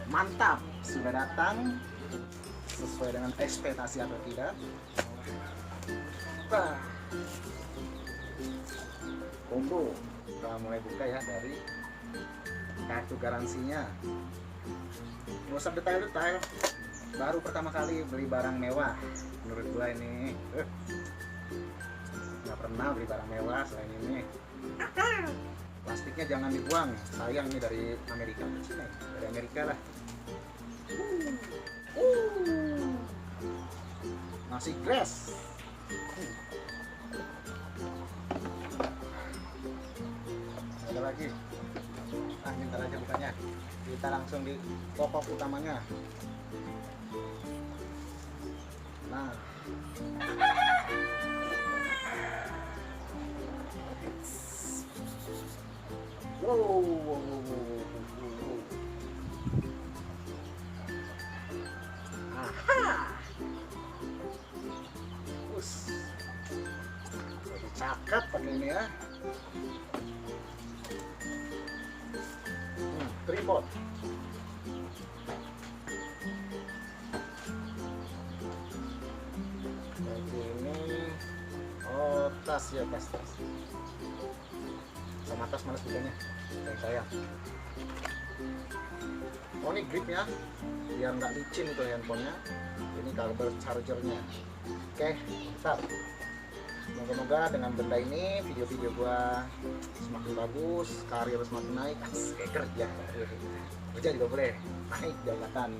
Mantap, sudah datang sesuai dengan ekspektasi atau tidak? Wah. Combo, kita mulai buka ya dari kartu garansinya. Nggak usah detail-detail, baru pertama kali beli barang mewah menurut gua ini. Nggak pernah beli barang mewah selain ini. Plastiknya jangan dibuang, sayang nih, dari Amerika ke Cina, dari Amerika lah. Nasi grass. Ada lagi. Ah, bentar aja bukanya. Kita langsung di pokok utamanya. Nah, aha, lebih cakep pakai ini ya. Tripod. Ini, oh tas ya, tas. Sama tas malas bukanya, kayak saya. Oh, ini gripnya, biar nggak licin itu handphonenya. Ini kabel chargernya. Oke, mantap. Semoga dengan benda ini video-video gua semakin bagus, karir semakin naik, kerja juga boleh naik jabatan.